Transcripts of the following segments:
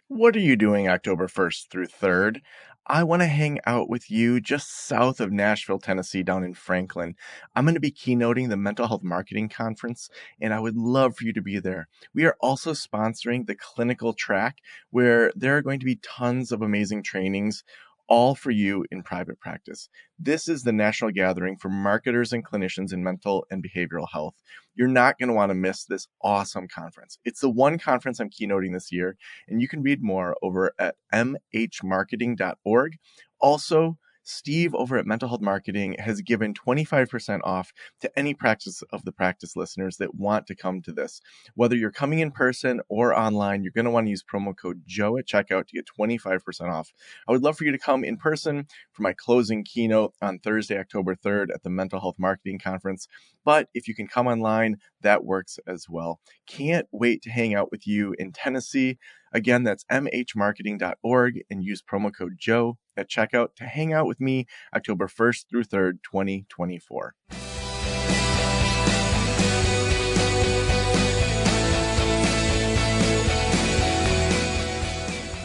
What are you doing October 1st through 3rd? I want to hang out with you just south of Nashville, Tennessee, down in Franklin. I'm going to be keynoting the Mental Health Marketing Conference, and I would love for you to be there. We are also sponsoring the clinical track, where there are going to be tons of amazing trainings, all for you in private practice. This is the national gathering for marketers and clinicians in mental and behavioral health. You're not going to want to miss this awesome conference. It's the one conference I'm keynoting this year, and you can read more over at mhmarketing.org. Also, Steve over at Mental Health Marketing has given 25% off to any practice of the practice listeners that want to come to this. Whether you're coming in person or online, you're going to want to use promo code Joe at checkout to get 25% off. I would love for you to come in person for my closing keynote on Thursday, October 3rd at the Mental Health Marketing Conference. But if you can come online, that works as well. Can't wait to hang out with you in Tennessee. Again, that's mhmarketing.org and use promo code Joe at checkout to hang out with me October 1st through 3rd, 2024.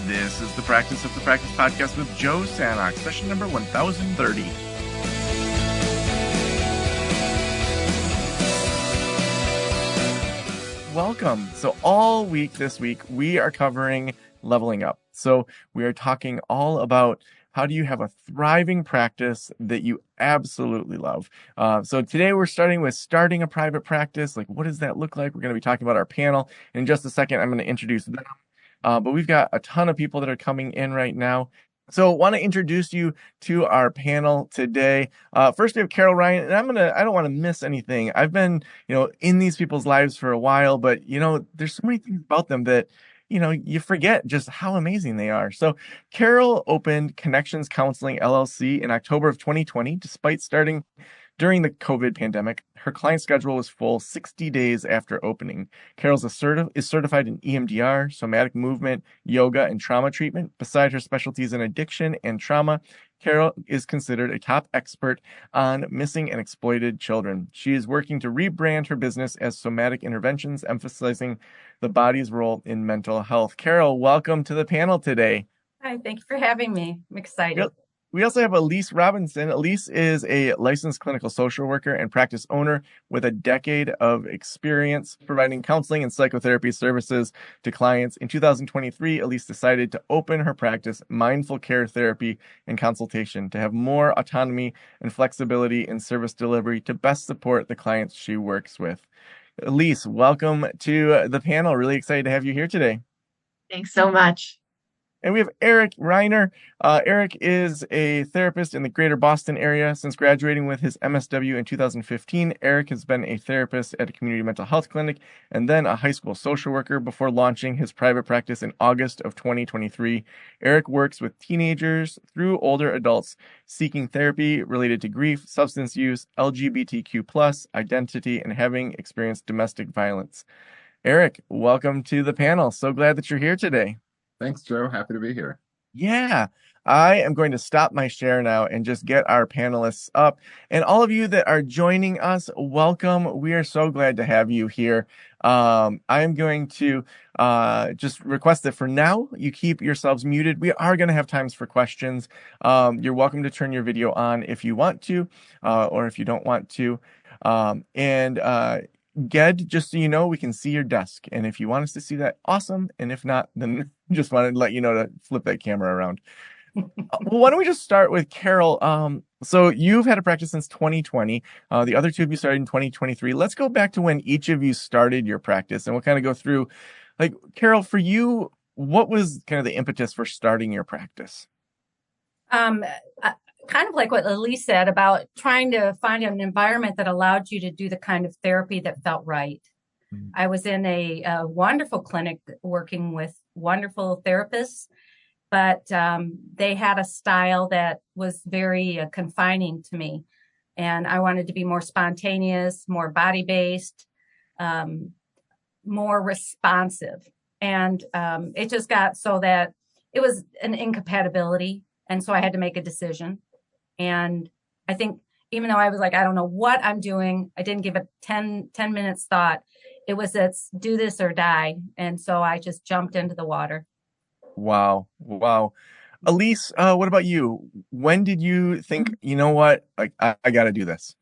This is the Practice of the Practice podcast with Joe Sanok, session number 1030. Welcome. So all week this week, we are covering leveling up. So we are talking all about how do you have a thriving practice that you absolutely love. So today we're starting with starting a private practice. Like, what does that look like? We're going to be talking about our panel. In just a second, I'm going to introduce them. But we've got a ton of people that are coming in right now. So I want to introduce you to our panel today. First we have Carol Ryan, and I don't want to miss anything. I've been, in these people's lives for a while, but there's so many things about them that, you forget just how amazing they are. So Carol opened Connections Counseling LLC in October of 2020, despite starting during the COVID pandemic. Her client schedule was full 60 days after opening. Carol is certified in EMDR, somatic movement, yoga, and trauma treatment. Beside her specialties in addiction and trauma, Carol is considered a top expert on missing and exploited children. She is working to rebrand her business as Somatic Interventions, emphasizing the body's role in mental health. Carol, welcome to the panel today. Hi, thank you for having me. I'm excited. Yep. We also have Elise Robinson. Elise is a licensed clinical social worker and practice owner with a decade of experience providing counseling and psychotherapy services to clients. In 2023, Elise decided to open her practice, Mindful Care Therapy and Consultation, to have more autonomy and flexibility in service delivery to best support the clients she works with. Elise, welcome to the panel. Really excited to have you here today. Thanks so much. And we have Eric Reiner. Eric is a therapist in the greater Boston area. Since graduating with his MSW in 2015, Eric has been a therapist at a community mental health clinic and then a high school social worker before launching his private practice in August of 2023. Eric works with teenagers through older adults seeking therapy related to grief, substance use, LGBTQ+, identity, and having experienced domestic violence. Eric, welcome to the panel. So glad that you're here today. Thanks, Joe. Happy to be here. Yeah, I am going to stop my share now and just get our panelists up. And all of you that are joining us, welcome. We are so glad to have you here. I am going to just request that for now, you keep yourselves muted. We are going to have times for questions. You're welcome to turn your video on if you want to, or if you don't want to. Ged, just so you know, we can see your desk. And if you want us to see that, awesome. And if not, then just wanted to let you know to flip that camera around. Well, why don't we just start with Carol? So you've had a practice since 2020. The other two of you started in 2023. Let's go back to when each of you started your practice, and we'll kind of go through, like, Carol, for you, what was kind of the impetus for starting your practice? Kind of like what Elise said about trying to find an environment that allowed you to do the kind of therapy that felt right. Mm-hmm. I was in a wonderful clinic working with wonderful therapists, but they had a style that was very confining to me. And I wanted to be more spontaneous, more body-based, more responsive. And it just got so that it was an incompatibility. And so I had to make a decision. And I think even though I was like, I don't know what I'm doing, I didn't give it 10 minutes thought. It was, let's do this or die. And so I just jumped into the water. Wow. Wow. Elise, what about you? When did you think, you know what? Like, I got to do this?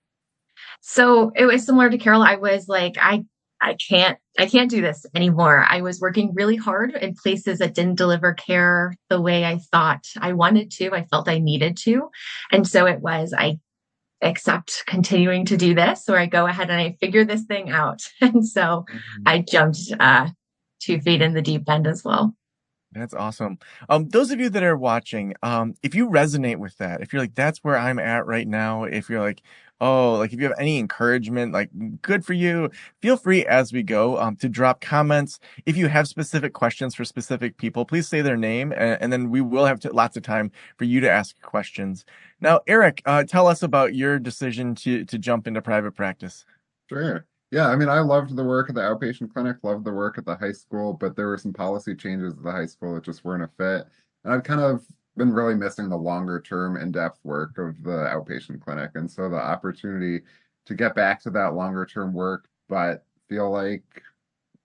So it was similar to Carol. I was like, I can't do this anymore. I was working really hard in places that didn't deliver care the way I thought I wanted to. I felt I needed to. And so it was, I accept continuing to do this, or I go ahead and I figure this thing out. And so Mhm. I jumped 2 feet in the deep end as well. That's awesome. Those of you that are watching, if you resonate with that, if you're like, that's where I'm at right now, if you're like, oh, like if you have any encouragement, like good for you, feel free as we go, to drop comments. If you have specific questions for specific people, please say their name and then we will have lots of time for you to ask questions. Now, Eric, tell us about your decision to jump into private practice. Sure. Yeah, I mean, I loved the work at the outpatient clinic, loved the work at the high school, but there were some policy changes at the high school that just weren't a fit. And I've kind of been really missing the longer term, in-depth work of the outpatient clinic. And so the opportunity to get back to that longer term work, but feel like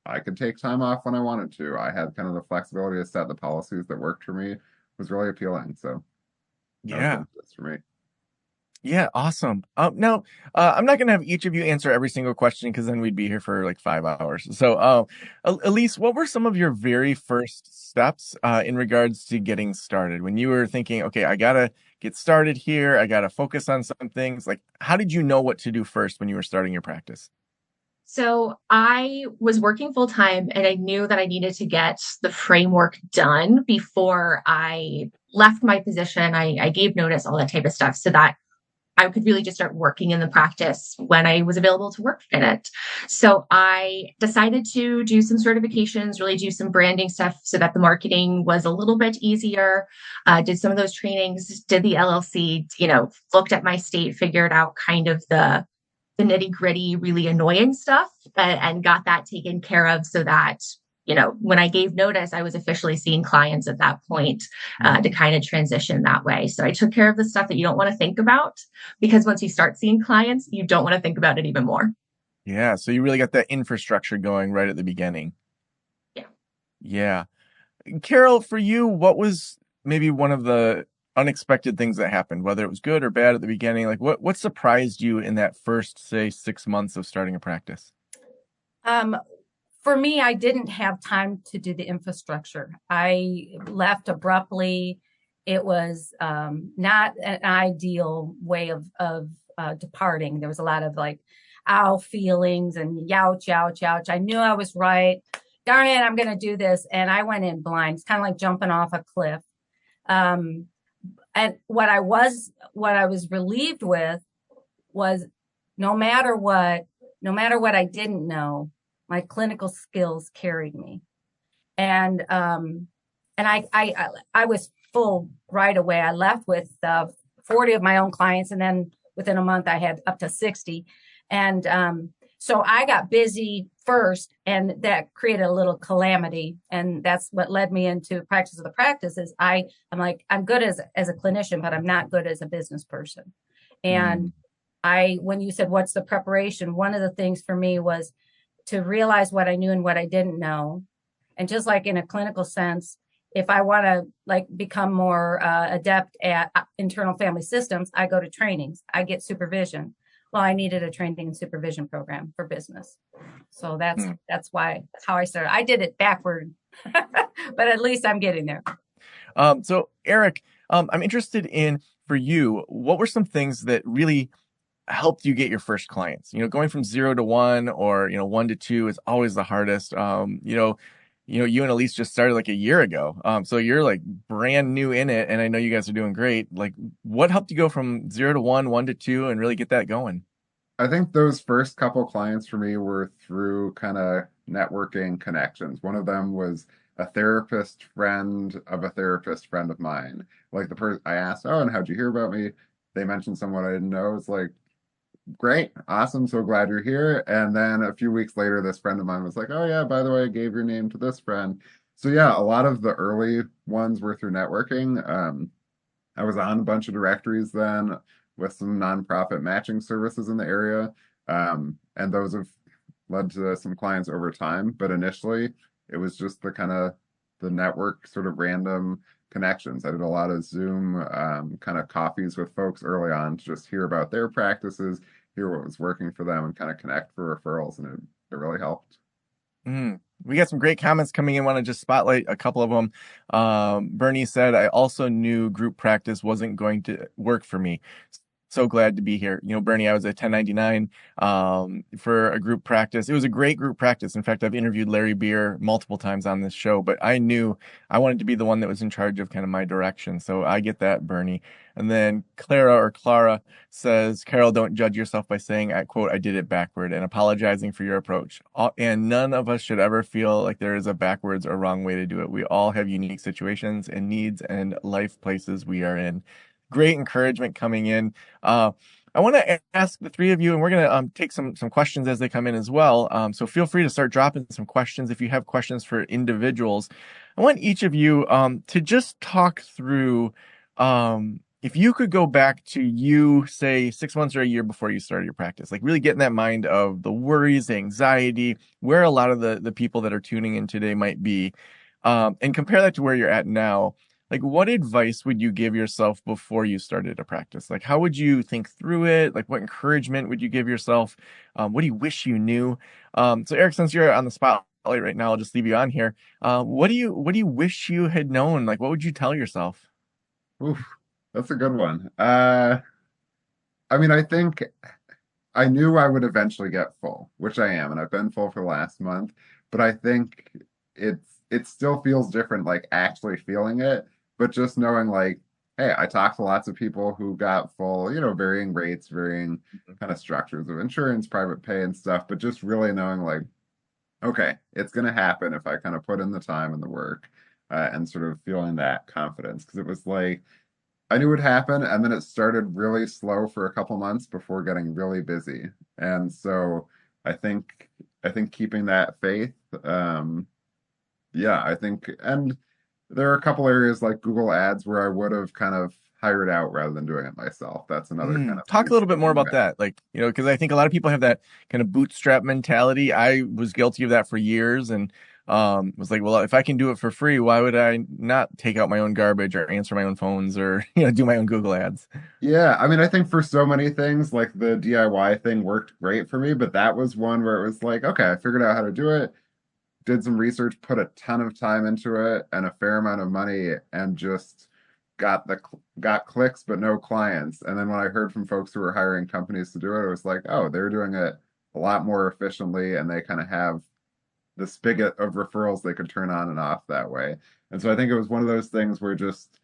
I could take time off when I wanted to. I had kind of the flexibility to set the policies that worked for me was really appealing. So that was the Yeah. impetus for me. Yeah, awesome. Now, I'm not going to have each of you answer every single question because then we'd be here for like 5 hours. So, Elise, what were some of your very first steps in regards to getting started when you were thinking, okay, I got to get started here. I got to focus on some things. Like, how did you know what to do first when you were starting your practice? So I was working full time and I knew that I needed to get the framework done before I left my position. I gave notice, all that type of stuff, so that I could really just start working in the practice when I was available to work in it. So I decided to do some certifications, really do some branding stuff so that the marketing was a little bit easier. Did some of those trainings, did the LLC, looked at my state, figured out kind of the nitty gritty, really annoying stuff, and got that taken care of so that, when I gave notice, I was officially seeing clients at that point, to kind of transition that way. So I took care of the stuff that you don't want to think about, because once you start seeing clients, you don't want to think about it even more. Yeah, so you really got that infrastructure going right at the beginning. Yeah. Yeah. Carol, for you, what was maybe one of the unexpected things that happened, whether it was good or bad at the beginning? Like what surprised you in that first, say, 6 months of starting a practice? Um, for me, I didn't have time to do the infrastructure. I left abruptly. It was not an ideal way of departing. There was a lot of like, ow feelings and youch, youch, youch. I knew I was right. Darn it, I'm going to do this. And I went in blind. It's kind of like jumping off a cliff. Um, and what I was relieved with was no matter what, no matter what I didn't know, my clinical skills carried me. And I was full right away. I left with 40 of my own clients, and then within a month I had up to 60. And so I got busy first, and that created a little calamity. And that's what led me into practice of the practice. Is I'm like, I'm good as a clinician, but I'm not good as a business person. And when you said, what's the preparation? One of the things for me was to realize what I knew and what I didn't know. And just like in a clinical sense, if I want to like become more adept at internal family systems, I go to trainings, I get supervision. Well, I needed a training and supervision program for business. So that's how I started. I did it backward, but at least I'm getting there. So Eric, I'm interested in, for you, what were some things that really helped you get your first clients? Going from 0 to 1 or, 1 to 2 is always the hardest. You and Elise just started like a year ago. So you're like brand new in it. And I know you guys are doing great. Like what helped you go from 0 to 1, 1 to 2 and really get that going? I think those first couple clients for me were through kind of networking connections. One of them was a therapist friend of a therapist friend of mine. Like the person I asked, "Oh, and how'd you hear about me?" They mentioned someone I didn't know. It's like, "Great, awesome, so glad you're here." And then a few weeks later, this friend of mine was like, "Oh yeah, by the way, I gave your name to this friend." So yeah, a lot of the early ones were through networking. I was on a bunch of directories then with some nonprofit matching services in the area. And those have led to some clients over time. But initially, it was just the kind of the network sort of random connections. I did a lot of Zoom kind of coffees with folks early on to just hear about their practices, hear what was working for them, and kind of connect for referrals, and it really helped. We got some great comments coming in. Want to just spotlight a couple of them. Bernie said, I also knew group practice wasn't going to work for me. So glad to be here. You know, Bernie, I was at 1099 for a group practice. It was a great group practice. In fact, I've interviewed Larry Beer multiple times on this show, but I knew I wanted to be the one that was in charge of kind of my direction. So I get that, Bernie. And then Clara says, Carol, don't judge yourself by saying, I quote, I did it backward, and apologizing for your approach. And none of us should ever feel like there is a backwards or wrong way to do it. We all have unique situations and needs and life places we are in. Great encouragement coming in. I want to ask the three of you, and we're going to take some questions as they come in as well. So feel free to start dropping some questions if you have questions for individuals. I want each of you to just talk through if you could go back to you, say 6 months or a year before you started your practice, like really get in that mind of the worries, the anxiety, where a lot of the people that are tuning in today might be, and compare that to where you're at now. Like, what advice would you give yourself before you started a practice? Like, how would you think through it? Like, what encouragement would you give yourself? What do you wish you knew? So Eric, since you're on the spotlight right now, I'll just leave you on here. What do you wish you had known? Like, what would you tell yourself? Oof, that's a good one. I mean, I think I knew I would eventually get full, which I am, and I've been full for the last month, but I think it still feels different, like actually feeling it, but just knowing like, hey, I talked to lots of people who got full, varying rates, varying kind of structures of insurance, private pay and stuff, but just really knowing like, okay, it's going to happen if I kind of put in the time and the work, and sort of feeling that confidence. Because it was like, I knew it would happen, and then it started really slow for a couple months before getting really busy. And so I think keeping that faith, yeah, I think, and there are a couple areas like Google Ads where I would have kind of hired out rather than doing it myself. That's another kind of Talk a piece little bit more looking about back. that. Like, because I think a lot of people have that kind of bootstrap mentality. I was guilty of that for years, and was like, well, if I can do it for free, why would I not take out my own garbage or answer my own phones or, do my own Google ads? Yeah, I mean, I think for so many things, like the DIY thing worked great for me, but that was one where it was like, okay, I figured out how to do it, did some research, put a ton of time into it and a fair amount of money, and just got clicks but no clients. And then when I heard from folks who were hiring companies to do it, it was like, oh, they're doing it a lot more efficiently, and they kind of have the spigot of referrals they could turn on and off that way. And so I think it was one of those things where just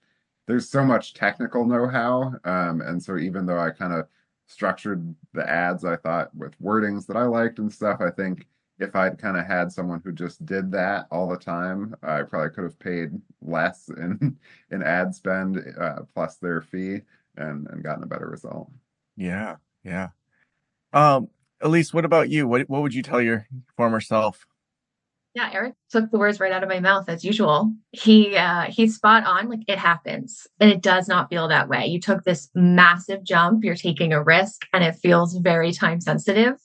there's so much technical know-how. And so even though I kind of structured the ads, I thought with wordings that I liked and stuff, I think if I'd kind of had someone who just did that all the time, I probably could have paid less in ad spend, plus their fee, and gotten a better result. Yeah, yeah. Elise, what about you? What would you tell your former self? Yeah, Eric took the words right out of my mouth as usual. He's spot on. Like, it happens, and it does not feel that way. You took this massive jump. You're taking a risk, and it feels very time sensitive.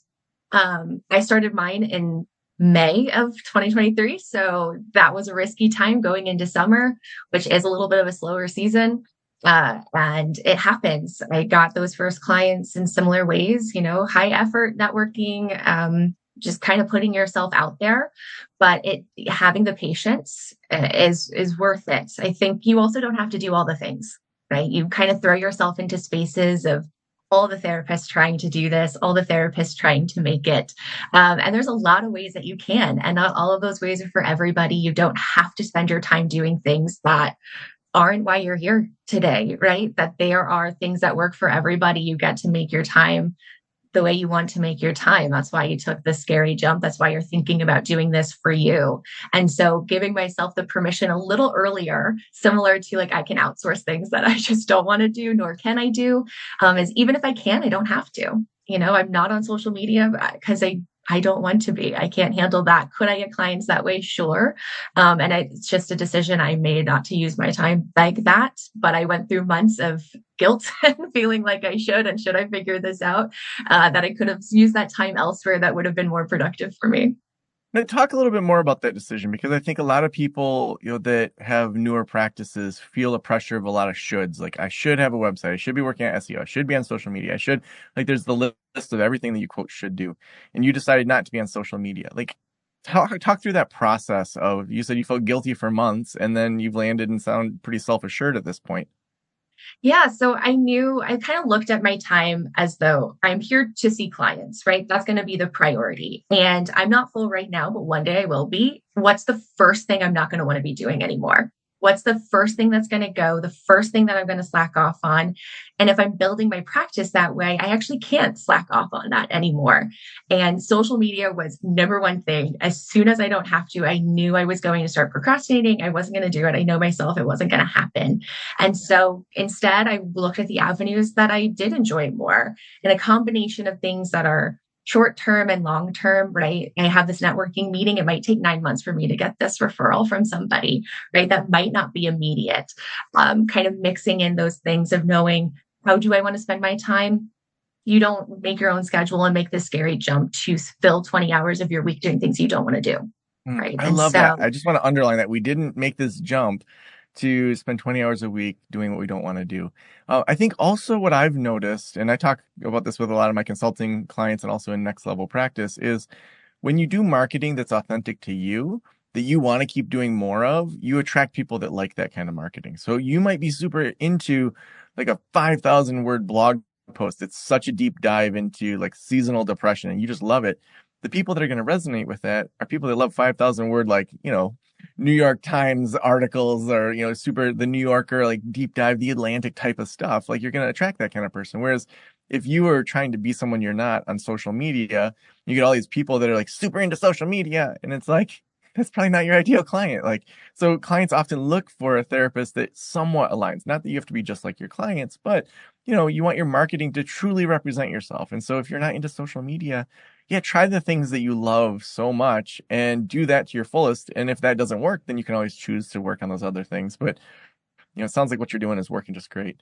I started mine in May of 2023, so that was a risky time going into summer, which is a little bit of a slower season. And it happens. I got those first clients in similar ways, high effort networking, just kind of putting yourself out there, but having the patience is worth it. I think you also don't have to do all the things, right? You kind of throw yourself into spaces of all the therapists trying to do this, all the therapists trying to make it. And there's a lot of ways that you can, and not all of those ways are for everybody. You don't have to spend your time doing things that aren't why you're here today, right? That there are things that work for everybody. You get to make your time the way you want to make your time. That's why you took the scary jump. That's why you're thinking about doing this for you. And so giving myself the permission a little earlier, similar to like, I can outsource things that I just don't want to do, nor can I do, is even if I can, I don't have to. I'm not on social media because I don't want to be. I can't handle that. Could I get clients that way? Sure. It's just a decision I made not to use my time like that. But I went through months of guilt and feeling like I should I figure this out, that I could have used that time elsewhere that would have been more productive for me. Now, talk a little bit more about that decision, because I think a lot of people, that have newer practices feel the pressure of a lot of shoulds. Like, I should have a website. I should be working at SEO. I should be on social media. I should, like, there's the list of everything that you quote should do. And you decided not to be on social media. Like, talk through that process of, you said you felt guilty for months and then you've landed and sound pretty self-assured at this point. Yeah. So I kind of looked at my time as though I'm here to see clients, right? That's going to be the priority. And I'm not full right now, but one day I will be. What's the first thing I'm not going to want to be doing anymore? What's the first thing that's going to go? The first thing that I'm going to slack off on? And if I'm building my practice that way, I actually can't slack off on that anymore. And social media was number one thing. As soon as I don't have to, I knew I was going to start procrastinating. I wasn't going to do it. I know myself, it wasn't going to happen. And so instead, I looked at the avenues that I did enjoy more, and a combination of things that are short term and long term, right? I have this networking meeting. It might take 9 months for me to get this referral from somebody, right? That might not be immediate. Kind of mixing in those things of knowing, how do I want to spend my time? You don't make your own schedule and make this scary jump to fill 20 hours of your week doing things you don't want to do, right? I And love that. so I just want to underline that we didn't make this jump to spend 20 hours a week doing what we don't want to do. I think also what I've noticed, and I talk about this with a lot of my consulting clients and also in next level practice, is when you do marketing that's authentic to you, that you want to keep doing more of, you attract people that like that kind of marketing. So you might be super into like a 5,000 word blog post. It's such a deep dive into like seasonal depression and you just love it. The people that are going to resonate with that are people that love 5,000 word, like, New York Times articles or, super the New Yorker, like deep dive, the Atlantic type of stuff. Like, you're going to attract that kind of person. Whereas if you are trying to be someone you're not on social media, you get all these people that are like super into social media. And it's like, that's probably not your ideal client. Like, so clients often look for a therapist that somewhat aligns. Not that you have to be just like your clients, but you want your marketing to truly represent yourself. And so if you're not into social media, yeah, try the things that you love so much and do that to your fullest. And if that doesn't work, then you can always choose to work on those other things. But, it sounds like what you're doing is working just great.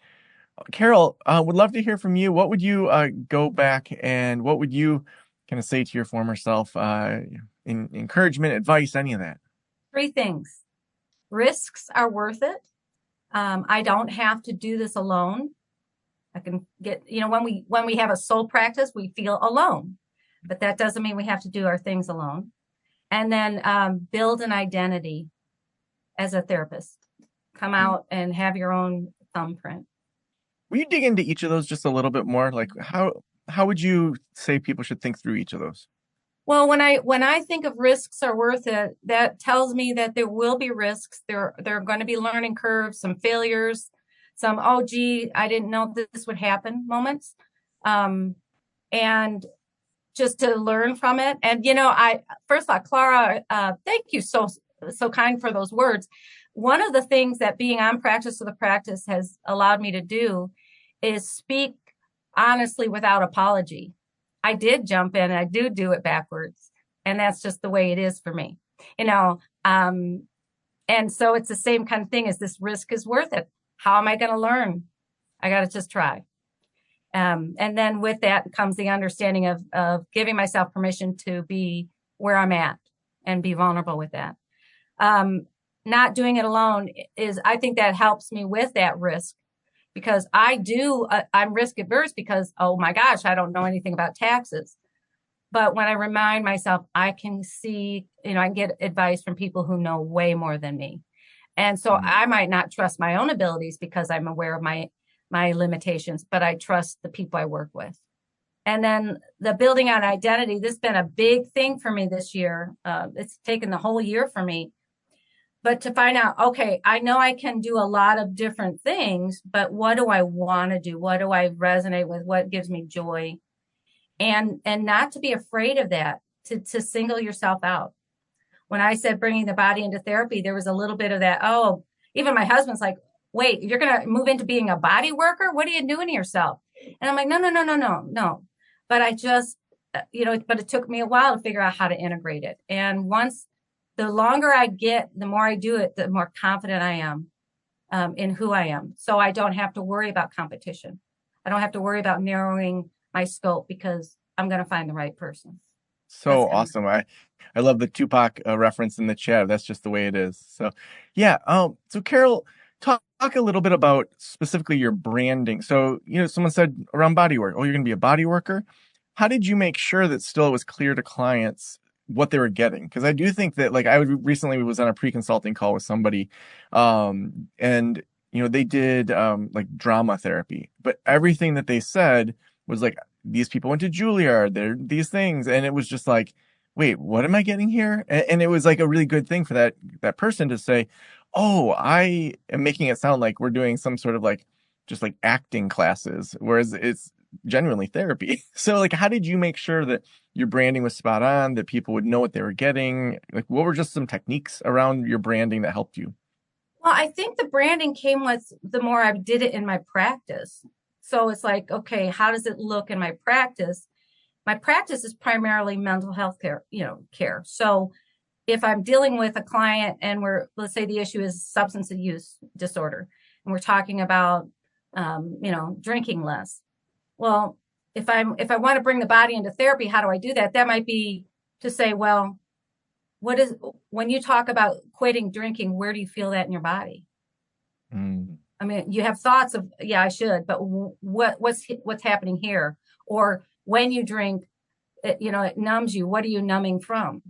Carol, would love to hear from you. What would you go back and what would you kind of say to your former self? In encouragement, advice, any of that? 3 things. Risks are worth it. I don't have to do this alone. I can get, when we have a soul practice, we feel alone, but that doesn't mean we have to do our things alone. And then build an identity as a therapist. Come out and have your own thumbprint. Will you dig into each of those just a little bit more? Like, how would you say people should think through each of those? Well, when I think of risks are worth it, that tells me that there will be risks. There are going to be learning curves, some failures, some, oh, gee, I didn't know this would happen moments. And just to learn from it. And, first of all, Clara, thank you so kind for those words. One of the things that being on Practice of the Practice has allowed me to do is speak honestly without apology. I did jump in and I do it backwards. And that's just the way it is for me, and so it's the same kind of thing as this risk is worth it. How am I going to learn? I got to just try. And then with that comes the understanding of giving myself permission to be where I'm at and be vulnerable with that. Not doing it alone I think that helps me with that risk. Because I'm risk averse because, oh my gosh, I don't know anything about taxes. But when I remind myself, I can see, I can get advice from people who know way more than me. And so I might not trust my own abilities because I'm aware of my limitations, but I trust the people I work with. And then the building on identity, this has been a big thing for me this year. It's taken the whole year for me. But to find out, okay, I know I can do a lot of different things, but what do I want to do? What do I resonate with? What gives me joy? And not to be afraid of that, to single yourself out. When I said bringing the body into therapy, there was a little bit of that. Oh, even my husband's like, wait, you're going to move into being a body worker? What are you doing to yourself? And I'm like, no. But I just, but it took me a while to figure out how to integrate it. And the longer I get, the more I do it, the more confident I am in who I am. So I don't have to worry about competition. I don't have to worry about narrowing my scope because I'm going to find the right person. So awesome. I love the Tupac reference in the chat. That's just the way it is. So yeah. So Carol, talk a little bit about specifically your branding. So, someone said around body work, oh, you're going to be a body worker. How did you make sure that still it was clear to clients what they were getting? Because I do think that, like, I recently was on a pre-consulting call with somebody, and they did like drama therapy, but everything that they said was like, these people went to Juilliard, they're these things, and it was just like, wait, what am I getting here? And it was like a really good thing for that person to say, oh, I am making it sound like we're doing some sort of like just like acting classes, whereas it's genuinely therapy. So like, how did you make sure that your branding was spot on, that people would know what they were getting? Like, what were just some techniques around your branding that helped you? Well, I think the branding came with the more I did it in my practice. So it's like, okay, how does it look in my practice? My practice is primarily mental health care. So if I'm dealing with a client and let's say the issue is substance use disorder, and we're talking about, drinking less. Well, if I want to bring the body into therapy, how do I do that? That might be to say, well, when you talk about quitting drinking, where do you feel that in your body? Mm. I mean, you have thoughts of, yeah, I should, but what's happening here? Or when you drink, it numbs you. What are you numbing from?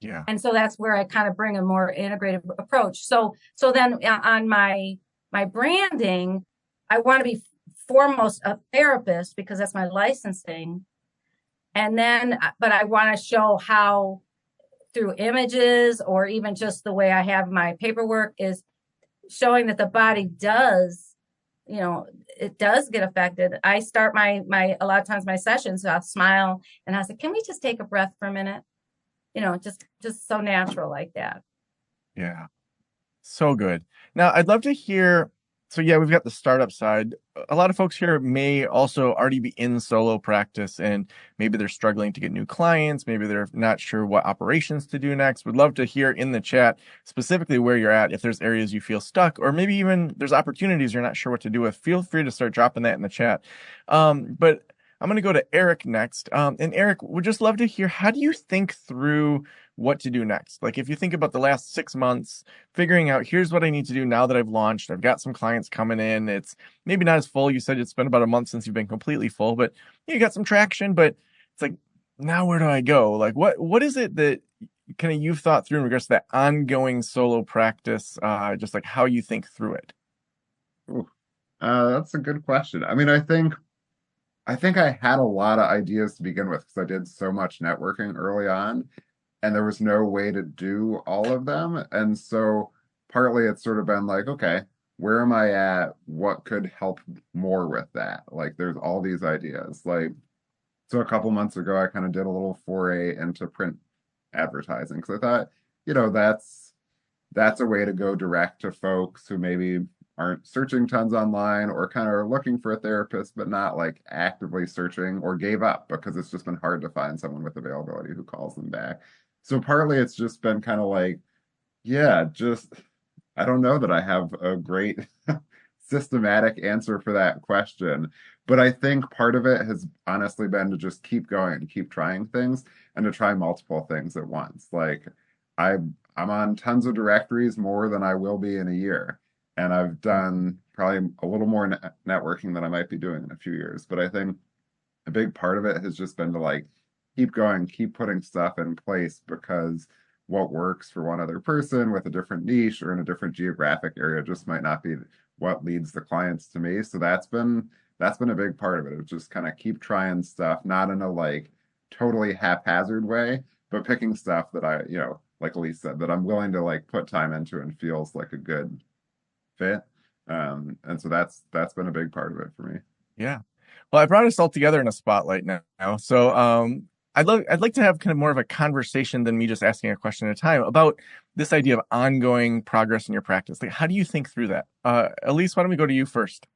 Yeah. And so that's where I kind of bring a more integrated approach. So then on my branding, I want to be foremost a therapist because that's my licensing. And then, but I want to show how through images or even just the way I have my paperwork is showing that the body does, it does get affected. I start a lot of times my sessions, so I'll smile and I'll say, can we just take a breath for a minute? Just so natural like that. Yeah. So good. Now, I'd love to hear. So yeah, we've got the startup side. A lot of folks here may also already be in solo practice, and maybe they're struggling to get new clients. Maybe they're not sure what operations to do next. Would love to hear in the chat specifically where you're at. If there's areas you feel stuck, or maybe even there's opportunities you're not sure what to do with, feel free to start dropping that in the chat. But I'm going to go to Eric next. And Eric, would just love to hear, how do you think through what to do next? Like, if you think about the last 6 months, figuring out, here's what I need to do now that I've launched. I've got some clients coming in. It's maybe not as full. You said it's been about a month since you've been completely full, but you got some traction. But it's like, now where do I go? Like, what is it that kind of you've thought through in regards to that ongoing solo practice, just like how you think through it? Ooh, that's a good question. I mean, I think I had a lot of ideas to begin with because I did so much networking early on, and there was no way to do all of them. And so partly it's sort of been like, okay, where am I at? What could help more with that? Like, there's all these ideas. Like, so a couple months ago, I kind of did a little foray into print advertising because I thought, that's a way to go direct to folks who maybe aren't searching tons online or kind of are looking for a therapist, but not like actively searching or gave up because it's just been hard to find someone with availability who calls them back. So partly it's just been kind of like, yeah, just I don't know that I have a great systematic answer for that question. But I think part of it has honestly been to just keep going and keep trying things and to try multiple things at once. Like I'm on tons of directories more than I will be in a year. And I've done probably a little more networking than I might be doing in a few years. But I think a big part of it has just been to like keep going, keep putting stuff in place because what works for one other person with a different niche or in a different geographic area just might not be what leads the clients to me. So that's been a big part of it. It's just kind of keep trying stuff, not in a like totally haphazard way, but picking stuff that like Elise said, that I'm willing to like put time into and feels like a good fit. And so that's been a big part of it for me. Yeah. Well, I brought us all together in a spotlight now. So I'd like to have kind of more of a conversation than me just asking a question at a time about this idea of ongoing progress in your practice. Like, how do you think through that? Elise, why don't we go to you first?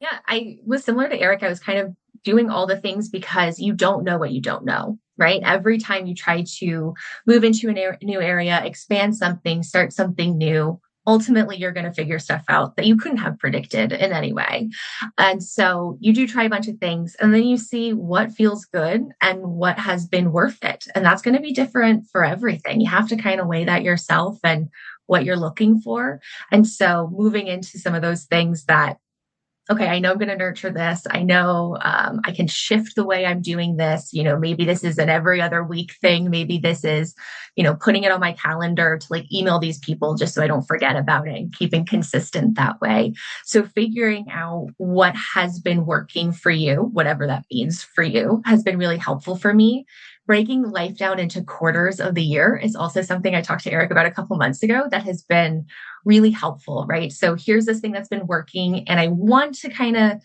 Yeah, I was similar to Eric. I was kind of doing all the things because you don't know what you don't know, right? Every time you try to move into a new area, expand something, start something new, ultimately you're going to figure stuff out that you couldn't have predicted in any way. And so you do try a bunch of things and then you see what feels good and what has been worth it. And that's going to be different for everything. You have to kind of weigh that yourself and what you're looking for. And so moving into some of those things that, okay, I know I'm going to nurture this. I know I can shift the way I'm doing this. Maybe this is an every other week thing. Maybe this is, putting it on my calendar to like email these people just so I don't forget about it and keeping consistent that way. So figuring out what has been working for you, whatever that means for you, has been really helpful for me. Breaking life down into quarters of the year is also something I talked to Eric about a couple months ago that has been really helpful, right? So here's this thing that's been working and I want to kind of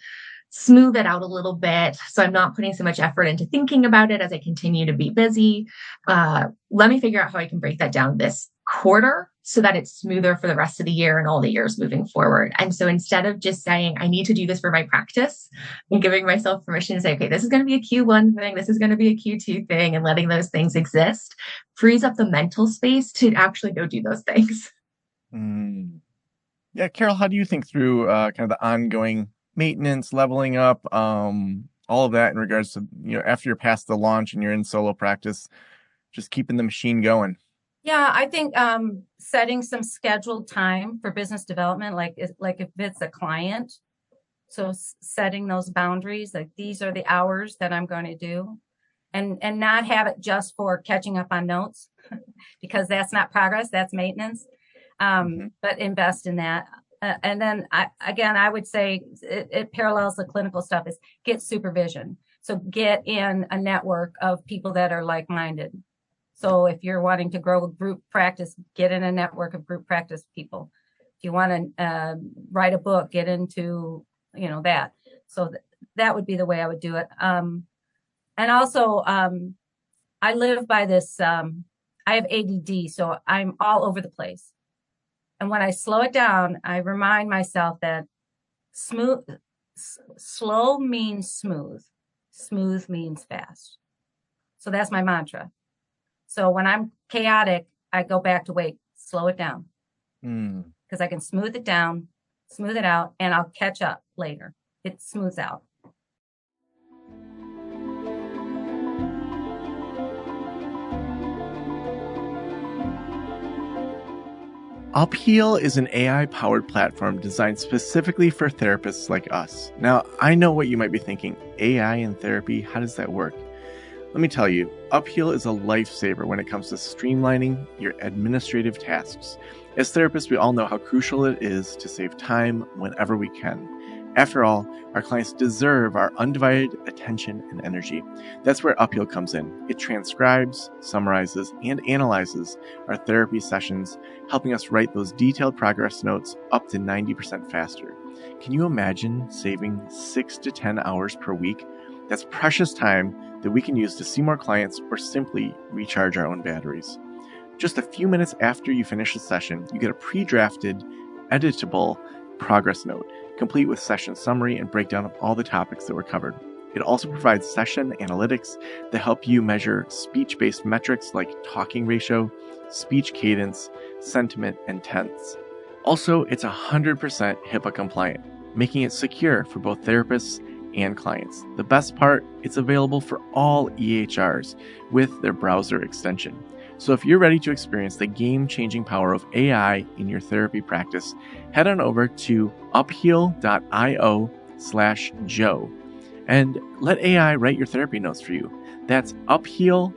smooth it out a little bit. So I'm not putting so much effort into thinking about it as I continue to be busy. Let me figure out how I can break that down this quarter so that it's smoother for the rest of the year and all the years moving forward. And so instead of just saying, I need to do this for my practice and giving myself permission to say, okay, this is going to be a Q1 thing, this is going to be a Q2 thing, and letting those things exist frees up the mental space to actually go do those things. Yeah, Carol, how do you think through kind of the ongoing maintenance, leveling up, all of that in regards to, after you're past the launch and you're in solo practice, just keeping the machine going? Yeah, I think setting some scheduled time for business development, like if it's a client, so setting those boundaries, like these are the hours that I'm going to do, and not have it just for catching up on notes, because that's not progress, that's maintenance. But invest in that. And then I would say it parallels the clinical stuff is get supervision. So get in a network of people that are like-minded. So if you're wanting to grow a group practice, get in a network of group practice people. If you want to write a book, get into, that. So that would be the way I would do it. And also, I live by this, I have ADD, so I'm all over the place. And when I slow it down, I remind myself that slow means smooth. Smooth means fast. So that's my mantra. So when I'm chaotic, I go back to wait, slow it down. Because I can smooth it down, smooth it out, and I'll catch up later. It smooths out. Upheal is an AI-powered platform designed specifically for therapists like us. Now, I know what you might be thinking. AI in therapy, how does that work? Let me tell you, Upheal is a lifesaver when it comes to streamlining your administrative tasks. As therapists, we all know how crucial it is to save time whenever we can. After all, our clients deserve our undivided attention and energy. That's where Upheal comes in. It transcribes, summarizes, and analyzes our therapy sessions, helping us write those detailed progress notes up to 90% faster. Can you imagine saving 6 to 10 hours per week? That's precious time that we can use to see more clients or simply recharge our own batteries. Just a few minutes after you finish a session, you get a pre-drafted, editable progress note, complete with session summary and breakdown of all the topics that were covered. It also provides session analytics that help you measure speech-based metrics like talking ratio, speech cadence, sentiment, and tense. Also, it's 100% HIPAA compliant, making it secure for both therapists and clients. The best part, it's available for all EHRs with their browser extension. So if you're ready to experience the game-changing power of AI in your therapy practice, head on over to upheal.io/Joe and let AI write your therapy notes for you. That's upheal.io/Joe.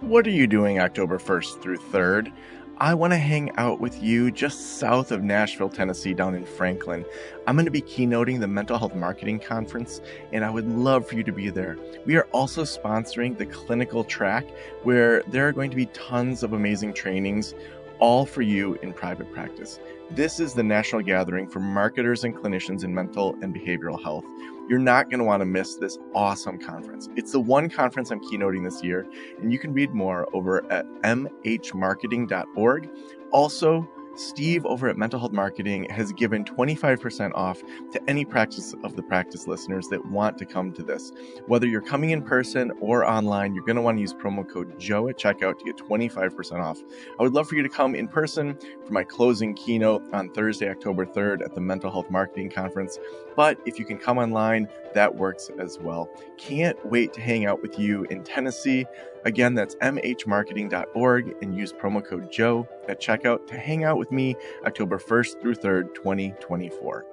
What are you doing October 1st through 3rd? I want to hang out with you just south of Nashville, Tennessee, down in Franklin. I'm going to be keynoting the Mental Health Marketing Conference, and I would love for you to be there. We are also sponsoring the clinical track, where there are going to be tons of amazing trainings, all for you in private practice. This is the national gathering for marketers and clinicians in mental and behavioral health. You're not going to want to miss this awesome conference. It's the one conference I'm keynoting this year, and you can read more over at mhmarketing.org. Also, Steve over at Mental Health Marketing has given 25% off to any Practice of the Practice listeners that want to come to this. Whether you're coming in person or online, you're going to want to use promo code Joe at checkout to get 25% off. I would love for you to come in person for my closing keynote on Thursday, October 3rd at the Mental Health Marketing Conference. But if you can come online, that works as well. Can't wait to hang out with you in Tennessee. Again, that's mhmarketing.org and use promo code Joe at checkout to hang out with me October 1st through 3rd, 2024.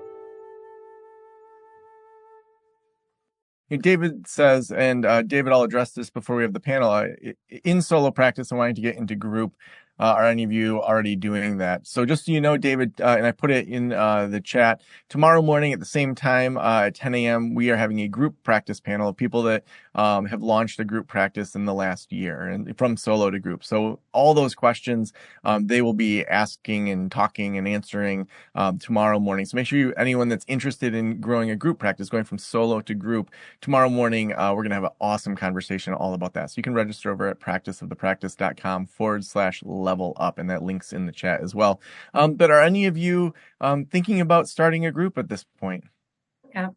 David says, and David, I'll address this before we have the panel. In solo practice and wanting to get into group, are any of you already doing that? So just so you know, David, and I put it in the chat, tomorrow morning at the same time at 10 a.m., we are having a group practice panel of people that have launched a group practice in the last year, and from solo to group. So all those questions, they will be asking and talking and answering tomorrow morning. So make sure anyone that's interested in growing a group practice, going from solo to group, tomorrow morning, we're going to have an awesome conversation all about that. So you can register over at practiceofthepractice.com/level up, and that link's in the chat as well. But are any of you thinking about starting a group at this point? Yeah.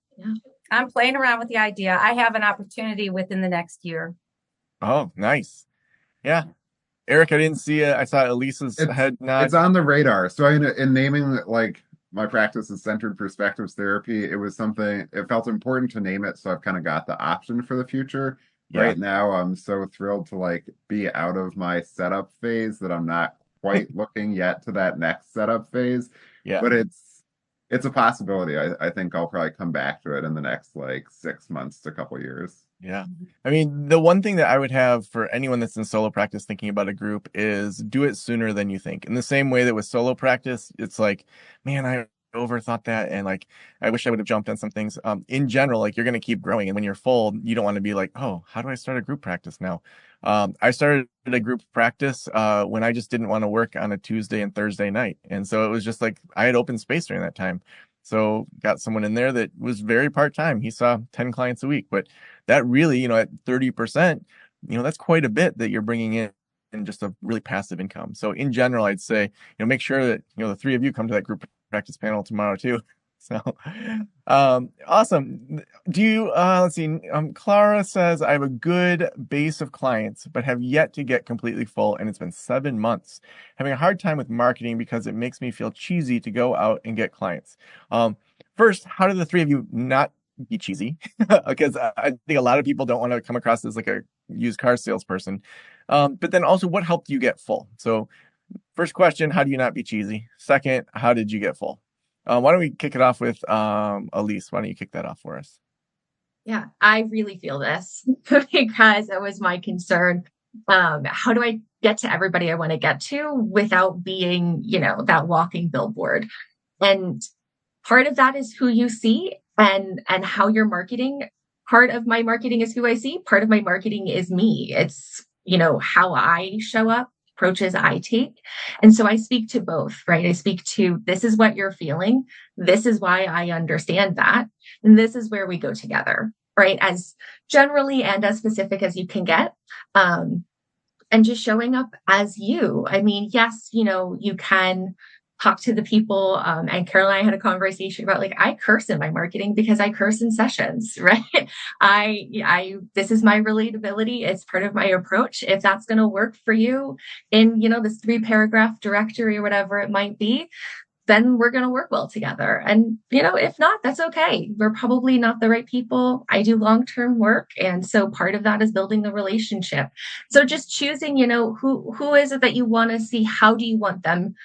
I'm playing around with the idea. I have an opportunity within the next year. Oh, nice. Yeah. Eric, I didn't see it. I saw Elisa's head nod. It's on the radar. So in naming like my practice is Centered Perspectives Therapy, it felt important to name it. So I've kind of got the option for the future. Yeah. Right now, I'm so thrilled to like be out of my setup phase that I'm not quite looking yet to that next setup phase. Yeah. But it's a possibility. I think I'll probably come back to it in the next like 6 months to a couple years. Yeah. I mean, the one thing that I would have for anyone that's in solo practice thinking about a group is do it sooner than you think. In the same way that with solo practice, it's like, man, I overthought that. And like, I wish I would have jumped on some things. In general, like you're going to keep growing. And when you're full, you don't want to be like, oh, how do I start a group practice now? I started a group practice when I just didn't want to work on a Tuesday and Thursday night. And so it was just like, I had open space during that time. So got someone in there that was very part-time. He saw 10 clients a week, but that really, at 30%, that's quite a bit that you're bringing in just a really passive income. So in general, I'd say, make sure that, the three of you come to that group practice panel tomorrow too. So, awesome. Do you, let's see, Clara says, I have a good base of clients, but have yet to get completely full. And it's been 7 months. Having a hard time with marketing because it makes me feel cheesy to go out and get clients. First, how do the three of you not be cheesy? Because I think a lot of people don't want to come across as like a used car salesperson. But then also, what helped you get full? So first question, how do you not be cheesy? Second, how did you get full? Why don't we kick it off with Elise? Why don't you kick that off for us? Yeah, I really feel this because it was my concern. How do I get to everybody I want to get to without being, that walking billboard? And part of that is who you see and how you're marketing. Part of my marketing is who I see. Part of my marketing is me. It's, how I show up, approaches I take. And so I speak to both, right? I speak to, this is what you're feeling. This is why I understand that. And this is where we go together, right? As generally and as specific as you can get. And just showing up as you. I mean, yes, you can talk to the people. And Carol and I had a conversation about I curse in my marketing because I curse in sessions, right? This is my relatability. It's part of my approach. If that's going to work for you in, this 3-paragraph directory or whatever it might be, then we're going to work well together. And, if not, that's okay. We're probably not the right people. I do long-term work. And so part of that is building the relationship. So just choosing, who is it that you want to see? How do you want them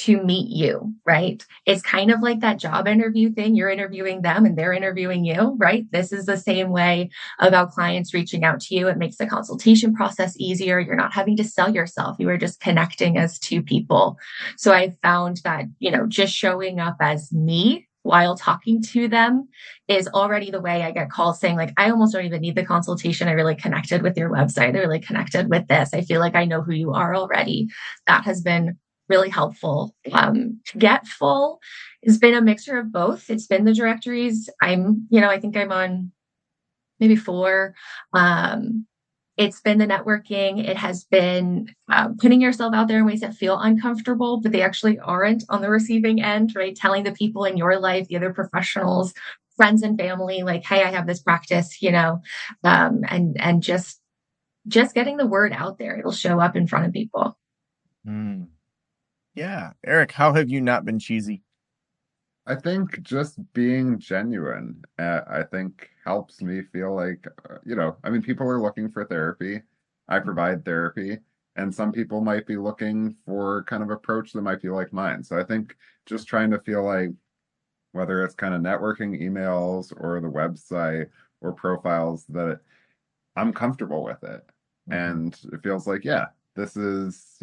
to meet you, right? It's kind of like that job interview thing. You're interviewing them and they're interviewing you, right? This is the same way about clients reaching out to you. It makes the consultation process easier. You're not having to sell yourself. You are just connecting as two people. So I found that, just showing up as me while talking to them is already the way I get calls saying I almost don't even need the consultation. I really connected with your website. I really connected with this. I feel like I know who you are already. That has been really helpful. To get full has been a mixture of both. It's been the directories. I think I'm on maybe 4. It's been the networking. It has been putting yourself out there in ways that feel uncomfortable, but they actually aren't on the receiving end, right? Telling the people in your life, the other professionals, friends and family, like, hey, I have this practice, and just getting the word out there. It'll show up in front of people. Mm. Yeah. Eric, how have you not been cheesy? I think just being genuine, I think helps me feel like, I mean, people are looking for therapy. I provide therapy, and some people might be looking for kind of approach that might be like mine. So I think just trying to feel like whether it's kind of networking emails or the website or profiles that I'm comfortable with it. Mhm. And it feels like, yeah, this is,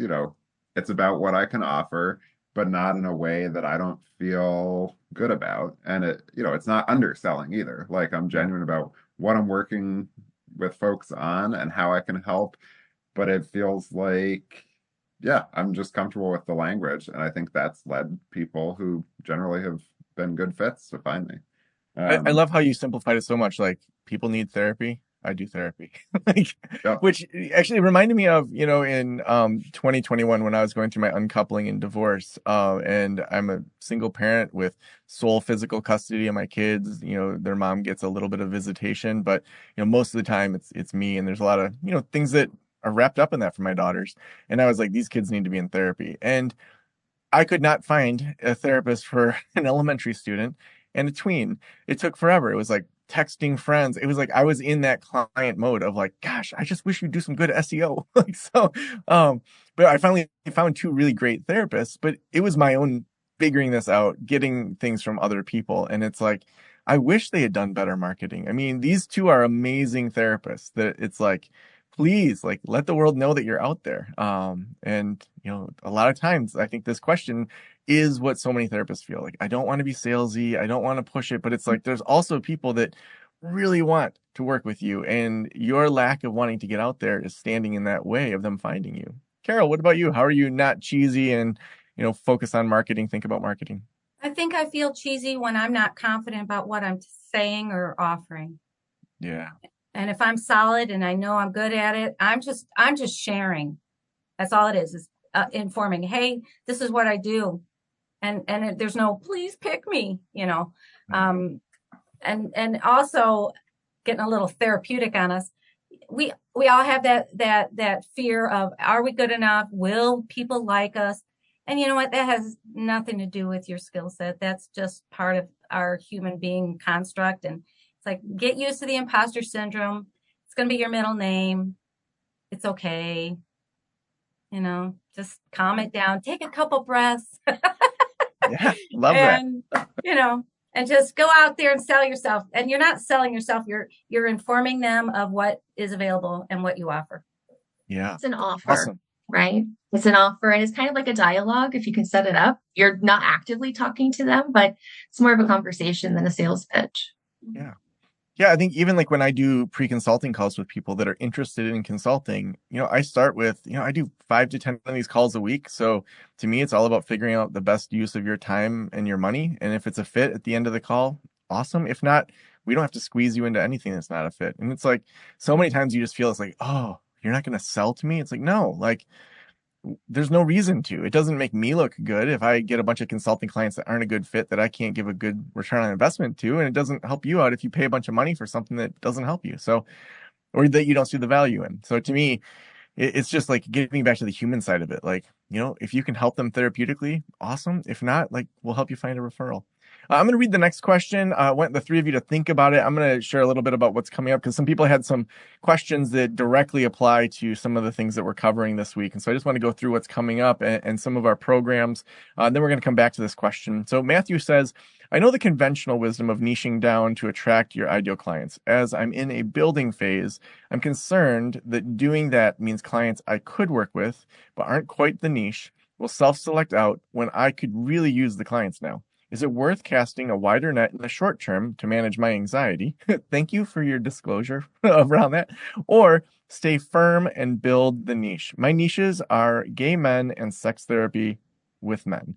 it's about what I can offer, but not in a way that I don't feel good about. And it's not underselling either. Like I'm Yeah. genuine about what I'm working with folks on and how I can help, but it feels like, yeah, I'm just comfortable with the language. And I think that's led people who generally have been good fits to find me. I Um, love how you simplified it so much. Like, people need therapy. I do therapy. Like, yeah, which actually reminded me of, in 2021 when I was going through my uncoupling and divorce. And I'm a single parent with sole physical custody of my kids. Their mom gets a little bit of visitation, but most of the time it's me. And there's a lot of, things that are wrapped up in that for my daughters. And I was like, these kids need to be in therapy. And I could not find a therapist for an elementary student and a tween. It took forever. It was like texting friends. It was like I was in that client mode of like, gosh, I just wish you'd do some good SEO. Like so, um, but I finally found two really great therapists, but it was my own figuring this out, getting things from other people. And it's like, I wish they had done better marketing. I mean, these two are amazing therapists that it's like, please, like, let the world know that you're out there. And a lot of times I think this question is what so many therapists feel like. I don't want to be salesy. I don't want to push it, but it's like, there's also people that really want to work with you, and your lack of wanting to get out there is standing in that way of them finding you. Carol, what about you? How are you not cheesy and, focus on marketing, think about marketing? I think I feel cheesy when I'm not confident about what I'm saying or offering. Yeah. And if I'm solid and I know I'm good at it, I'm just sharing. That's all it is informing. Hey, this is what I do, and there's no please pick me. Um, and also getting a little therapeutic on us. We all have that fear of, are we good enough? Will people like us? And you know what? That has nothing to do with your skill set. That's just part of our human being construct. And it's like, get used to the imposter syndrome. It's going to be your middle name. It's okay. Just calm it down. Take a couple breaths. Yeah. Love that. and you know and just go out there and sell yourself. And you're not selling yourself, you're informing them of what is available and what you offer. Yeah. It's an offer, Awesome. right? It's an offer, and it's kind of like a dialogue. If you can set it up, you're not actively talking to them, but it's more of a conversation than a sales pitch. Yeah. Yeah, I think even like when I do pre-consulting calls with people that are interested in consulting, I start with, I do 5 to 10 of these calls a week. So to me, it's all about figuring out the best use of your time and your money. And if it's a fit at the end of the call, awesome. If not, we don't have to squeeze you into anything that's not a fit. And it's like, so many times you just feel it's like, oh, you're not going to sell to me. It's like, no, like, there's no reason to. It doesn't make me look good if I get a bunch of consulting clients that aren't a good fit that I can't give a good return on investment to. And it doesn't help you out if you pay a bunch of money for something that doesn't help you. So, or that you don't see the value in. So to me, it's just like getting back to the human side of it. Like, if you can help them therapeutically, awesome. If not, like, we'll help you find a referral. I'm going to read the next question. I want the three of you to think about it. I'm going to share a little bit about what's coming up because some people had some questions that directly apply to some of the things that we're covering this week. And so I just want to go through what's coming up and some of our programs. Then we're going to come back to this question. So Matthew says, I know the conventional wisdom of niching down to attract your ideal clients. As I'm in a building phase, I'm concerned that doing that means clients I could work with, but aren't quite the niche, will self-select out when I could really use the clients now. Is it worth casting a wider net in the short term to manage my anxiety? Thank you for your disclosure around that. Or stay firm and build the niche. My niches are gay men and sex therapy with men.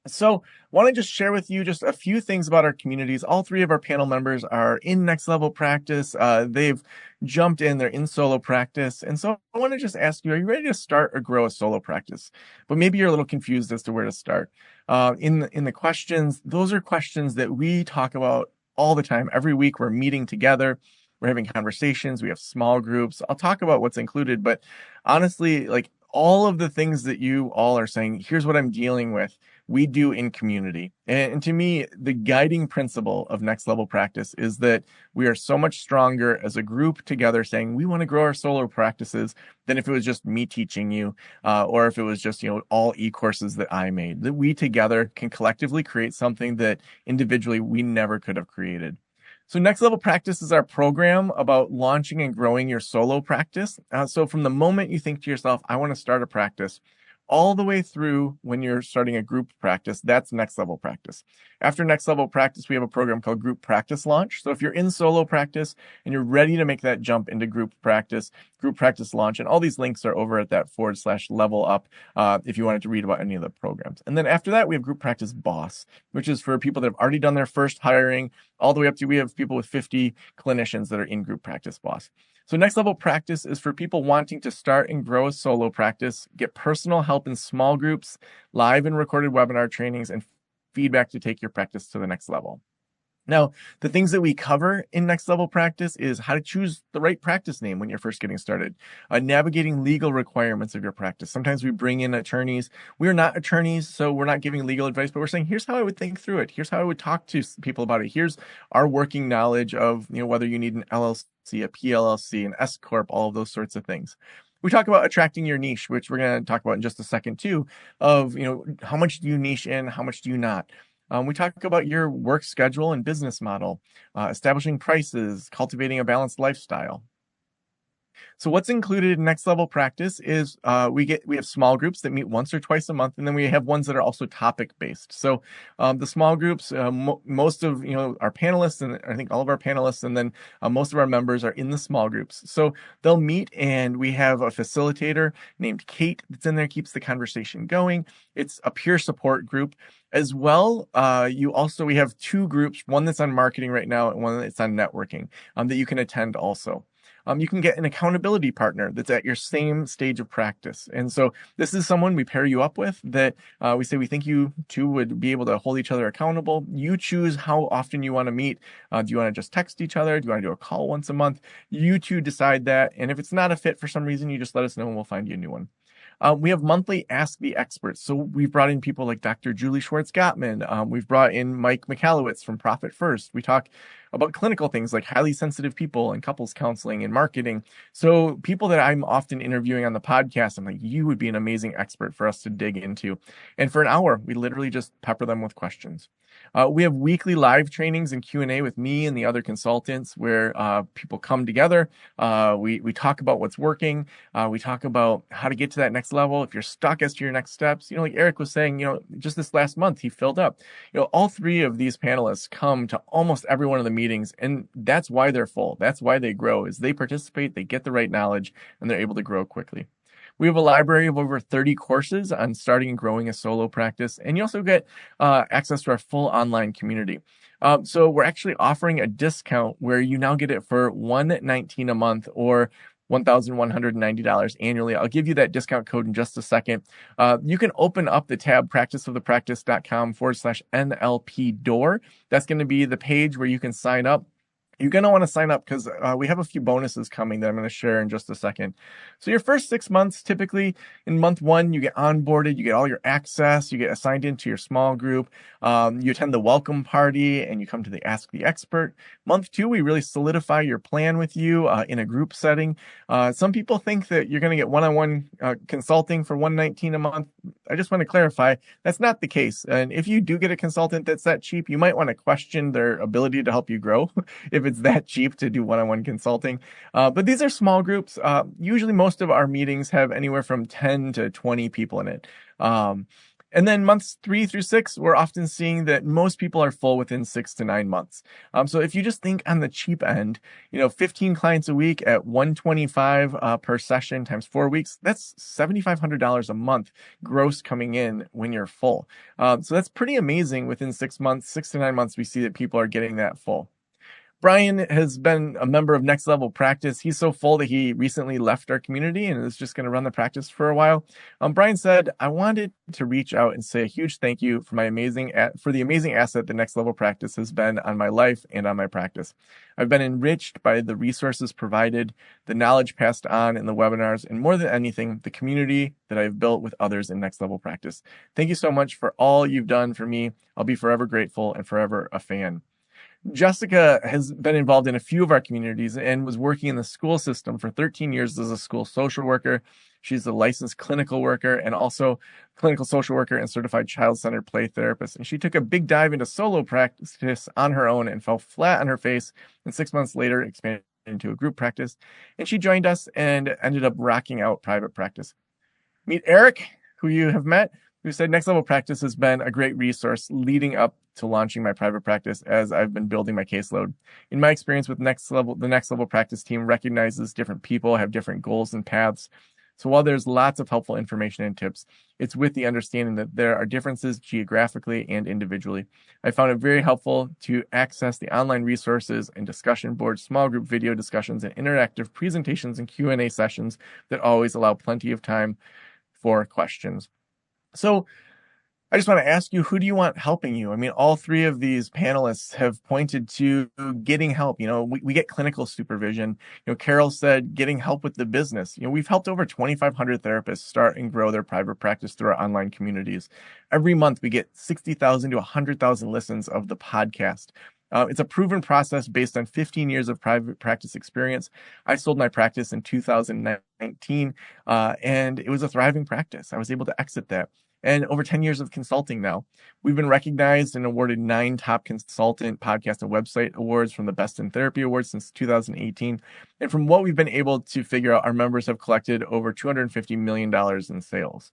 So, want to just share with you just a few things about our communities. All three of our panel members are in Next Level Practice. They've jumped in, they're in solo practice. And so I want to just ask you, are you ready to start or grow a solo practice? But maybe you're a little confused as to where to start. In the questions, those are questions that we talk about all the time. Every week we're meeting together. We're having conversations. We have small groups. I'll talk about what's included, but honestly, like all of the things that you all are saying, here's what I'm dealing with, we do in community. And to me, the guiding principle of Next Level Practice is that we are so much stronger as a group together saying we want to grow our solo practices than if it was just me teaching you, or if it was just, all e-courses that I made. That we together can collectively create something that individually we never could have created. So Next Level Practice is our program about launching and growing your solo practice. So from the moment you think to yourself, I want to start a practice, all the way through when you're starting a group practice, that's Next Level Practice. After Next Level Practice, we have a program called Group Practice Launch. So if you're in solo practice and you're ready to make that jump into Group Practice Launch, and all these links are over at that /level up if you wanted to read about any of the programs. And then after that, we have Group Practice Boss, which is for people that have already done their first hiring, all the way up to, we have people with 50 clinicians that are in Group Practice Boss. So Next Level Practice is for people wanting to start and grow a solo practice, get personal help in small groups, live and recorded webinar trainings, and feedback to take your practice to the next level. Now, the things that we cover in Next Level Practice is how to choose the right practice name when you're first getting started, navigating legal requirements of your practice. Sometimes we bring in attorneys. We are not attorneys, so we're not giving legal advice, but we're saying, here's how I would think through it. Here's how I would talk to people about it. Here's our working knowledge of, whether you need an LLC, a PLLC, an S Corp, all of those sorts of things. We talk about attracting your niche, which we're going to talk about in just a second too, of, how much do you niche in, how much do you not? We talk about your work schedule and business model, establishing prices, cultivating a balanced lifestyle. So what's included in Next Level Practice is we have small groups that meet once or twice a month, and then we have ones that are also topic based. So the small groups, most of our panelists, and I think all of our panelists, and then most of our members are in the small groups. So they'll meet, and we have a facilitator named Kate that's in there, keeps the conversation going. It's a peer support group. As well, we have two groups, one that's on marketing right now and one that's on networking, that you can attend also. You can get an accountability partner that's at your same stage of practice. And so this is someone we pair you up with that we say we think you two would be able to hold each other accountable. You choose how often you want to meet. Do you want to just text each other? Do you want to do a call once a month? You two decide that. And if it's not a fit for some reason, you just let us know and we'll find you a new one. We have monthly Ask the Experts. So we've brought in people like Dr. Julie Schwartz-Gottman. We've brought in Mike McAllowitz from Profit First. We talk about clinical things like highly sensitive people and couples counseling and marketing. So people that I'm often interviewing on the podcast, I'm like, you would be an amazing expert for us to dig into. And for an hour, we literally just pepper them with questions. We have weekly live trainings and Q&A with me and the other consultants where people come together. We talk about what's working. We talk about how to get to that next level. If you're stuck as to your next steps, like Eric was saying, just this last month, he filled up. All three of these panelists come to almost every one of the meetings, and that's why they're full. That's why they grow, is they participate, they get the right knowledge, and they're able to grow quickly. We have a library of over 30 courses on starting and growing a solo practice, and you also get access to our full online community. So we're actually offering a discount where you now get it for $119 a month or $1,190 annually. I'll give you that discount code in just a second. You can open up the tab practiceofthepractice.com/NLP door. That's going to be the page where you can sign up. You're going to want to sign up because we have a few bonuses coming that I'm going to share in just a second. So your first 6 months, typically in month 1, you get onboarded, you get all your access, you get assigned into your small group, you attend the welcome party, and you come to the Ask the Expert. Month 2, we really solidify your plan with you in a group setting. Some people think that you're going to get one-on-one consulting for $119 a month. I just want to clarify, that's not the case. And if you do get a consultant that's that cheap, you might want to question their ability to help you grow if it's that cheap to do one-on-one consulting. But these are small groups. Usually most of our meetings have anywhere from 10 to 20 people in it. And then months 3 through 6, we're often seeing that most people are full within 6 to 9 months. So if you just think on the cheap end, 15 clients a week at $125 per session times 4 weeks, that's $7,500 a month gross coming in when you're full. So that's pretty amazing. Within 6 months, 6 to 9 months, we see that people are getting that full. Brian has been a member of Next Level Practice. He's so full that he recently left our community and is just going to run the practice for a while. Brian said, "I wanted to reach out and say a huge thank you for the amazing asset that Next Level Practice has been on my life and on my practice. I've been enriched by the resources provided, the knowledge passed on in the webinars, and more than anything, the community that I've built with others in Next Level Practice. Thank you so much for all you've done for me. I'll be forever grateful and forever a fan." Jessica has been involved in a few of our communities and was working in the school system for 13 years as a school social worker. She's a licensed clinical worker and also clinical social worker and certified child-centered play therapist. And she took a big dive into solo practice on her own and fell flat on her face. And 6 months later, expanded into a group practice. And she joined us and ended up rocking out private practice. Meet Eric, who you have met, who said Next Level Practice has been a great resource leading up to launching my private practice as I've been building my caseload. In my experience with the Next Level Practice team recognizes different people have different goals and paths. So while there's lots of helpful information and tips, it's with the understanding that there are differences geographically and individually. I found it very helpful to access the online resources and discussion boards, small group video discussions, and interactive presentations and Q&A sessions that always allow plenty of time for questions. So I just want to ask you, who do you want helping you? I mean, all three of these panelists have pointed to getting help. We get clinical supervision. Carol said getting help with the business. We've helped over 2,500 therapists start and grow their private practice through our online communities. Every month, we get 60,000 to 100,000 listens of the podcast. It's a proven process based on 15 years of private practice experience. I sold my practice in 2019, and it was a thriving practice. I was able to exit that. And over 10 years of consulting now. We've been recognized and awarded 9 top consultant podcast and website awards from the Best in Therapy Awards since 2018. And from what we've been able to figure out, our members have collected over $250 million in sales.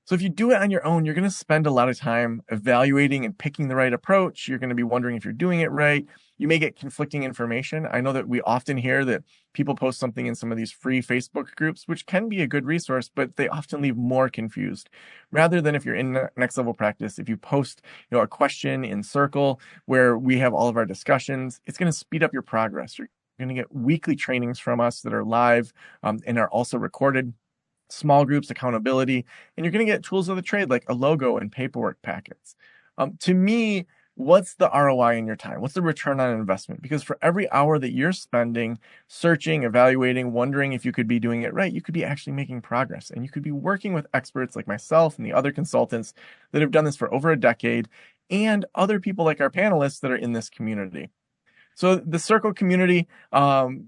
So if you do it on your own, you're going to spend a lot of time evaluating and picking the right approach. You're going to be wondering if you're doing it right. You may get conflicting information. I know that we often hear that people post something in some of these free Facebook groups, which can be a good resource, but they often leave more confused. Rather than if you're in Next Level Practice, if you post a question in Circle where we have all of our discussions, it's going to speed up your progress. You're going to get weekly trainings from us that are live and are also recorded. Small groups, accountability, and you're going to get tools of the trade like a logo and paperwork packets. To me, what's the ROI in your time? What's the return on investment? Because for every hour that you're spending searching, evaluating, wondering if you could be doing it right, you could be actually making progress. And you could be working with experts like myself and the other consultants that have done this for over a decade and other people like our panelists that are in this community. So the Circle community,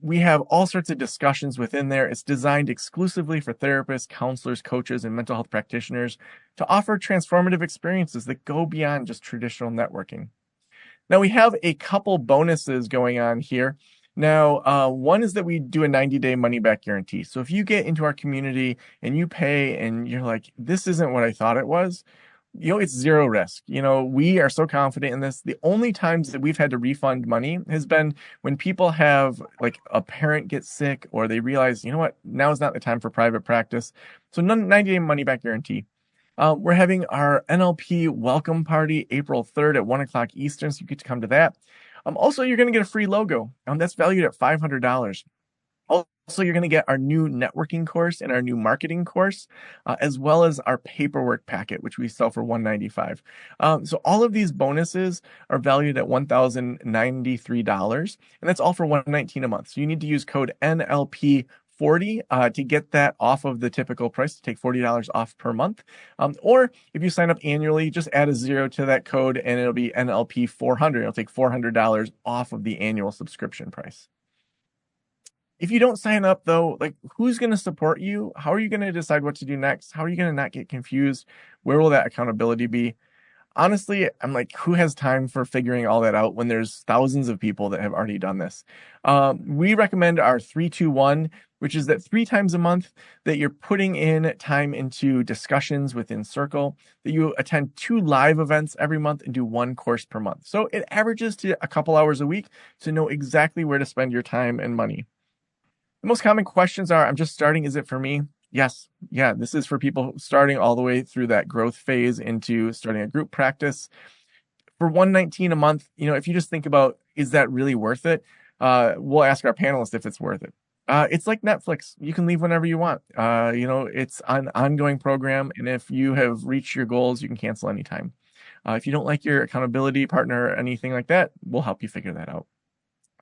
we have all sorts of discussions within there. It's designed exclusively for therapists, counselors, coaches, and mental health practitioners to offer transformative experiences that go beyond just traditional networking. Now, we have a couple bonuses going on here. Now, one is that we do a 90-day money-back guarantee. So if you get into our community and you pay and you're like, this isn't what I thought it was, it's zero risk. We are so confident in this. The only times that we've had to refund money has been when people have like a parent get sick or they realize, now is not the time for private practice. So 90-day money back guarantee. We're having our NLP welcome party April 3rd at 1:00 Eastern. So you get to come to that. Also, you're going to get a free logo. That's valued at $500. Also, you're going to get our new networking course and our new marketing course, as well as our paperwork packet, which we sell for $195. So all of these bonuses are valued at $1,093, and that's all for $119 a month. So you need to use code NLP40 to get that off of the typical price, to take $40 off per month. Or if you sign up annually, just add a 0 to that code and it'll be NLP400. It'll take $400 off of the annual subscription price. If you don't sign up, though, who's going to support you? How are you going to decide what to do next? How are you going to not get confused? Where will that accountability be? Honestly, I'm like, who has time for figuring all that out when there's thousands of people that have already done this? We recommend our 3-2-1, which is that 3 times a month that you're putting in time into discussions within Circle, that you attend 2 live events every month and do 1 course per month. So it averages to a couple hours a week to know exactly where to spend your time and money. The most common questions are, I'm just starting, is it for me? Yes. Yeah, this is for people starting all the way through that growth phase into starting a group practice. For $119 a month, if you just think about, is that really worth it? We'll ask our panelists if it's worth it. It's like Netflix. You can leave whenever you want. It's an ongoing program. And if you have reached your goals, you can cancel anytime. If you don't like your accountability partner or anything like that, we'll help you figure that out.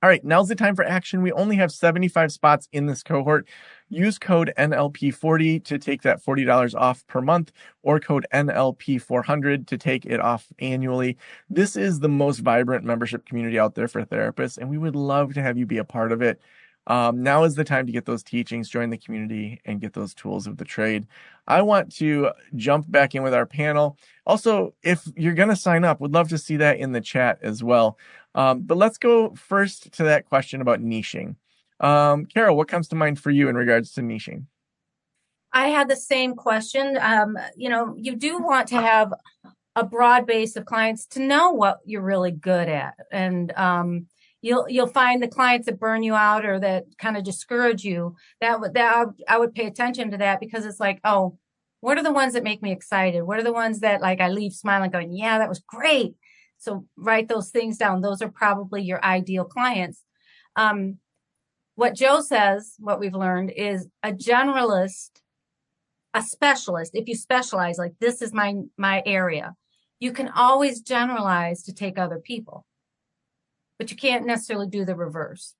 All right, now's the time for action. We only have 75 spots in this cohort. Use code NLP40 to take that $40 off per month, or code NLP400 to take it off annually. This is the most vibrant membership community out there for therapists, and we would love to have you be a part of it. Now is the time to get those teachings, join the community, and get those tools of the trade. I want to jump back in with our panel. Also, if you're going to sign up, would love to see that in the chat as well. But let's go first to that question about niching. Carol, what comes to mind for you in regards to niching? I had the same question. You do want to have a broad base of clients to know what you're really good at. And you'll find the clients that burn you out or that kind of discourage you, that I would pay attention to that, because it's like, oh, what are the ones that make me excited? What are the ones that like I leave smiling going, yeah, that was great. So write those things down. Those are probably your ideal clients. What Joe says, what we've learned is a generalist, a specialist. If you specialize, like this is my area, you can always generalize to take other people, but you can't necessarily do the reverse.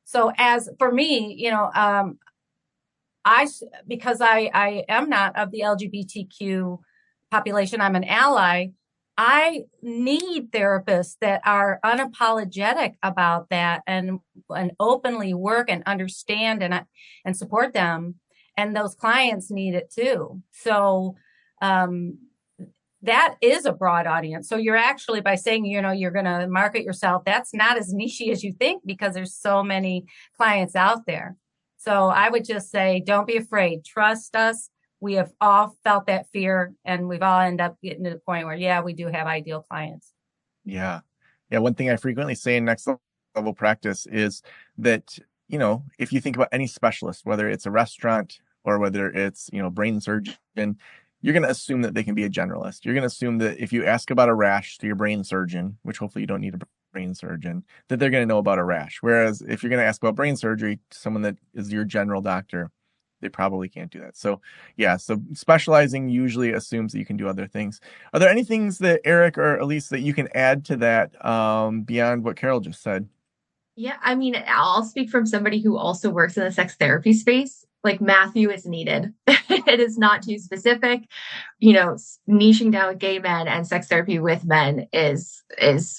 So as for me, because I am not of the LGBTQ population, I'm an ally. I need therapists that are unapologetic about that and openly work and understand and support them. And those clients need it too. So that is a broad audience. So you're actually, by saying, you're going to market yourself, that's not as niche as you think, because there's so many clients out there. So I would just say, don't be afraid. Trust us. We have all felt that fear, and we've all ended up getting to the point where, yeah, we do have ideal clients. Yeah. One thing I frequently say in next level practice is that, if you think about any specialist, whether it's a restaurant or whether it's, brain surgeon, you're going to assume that they can be a generalist. You're going to assume that if you ask about a rash to your brain surgeon, which hopefully you don't need a brain surgeon, that they're going to know about a rash. Whereas if you're going to ask about brain surgery to someone that is your general doctor, they probably can't do that. So so specializing usually assumes that you can do other things. Are there any things that Eric or Elise that you can add to that beyond what Carol just said? Yeah, I mean, I'll speak from somebody who also works in the sex therapy space. Like, Matthew is needed. It is not too specific. Niching down with gay men and sex therapy with men is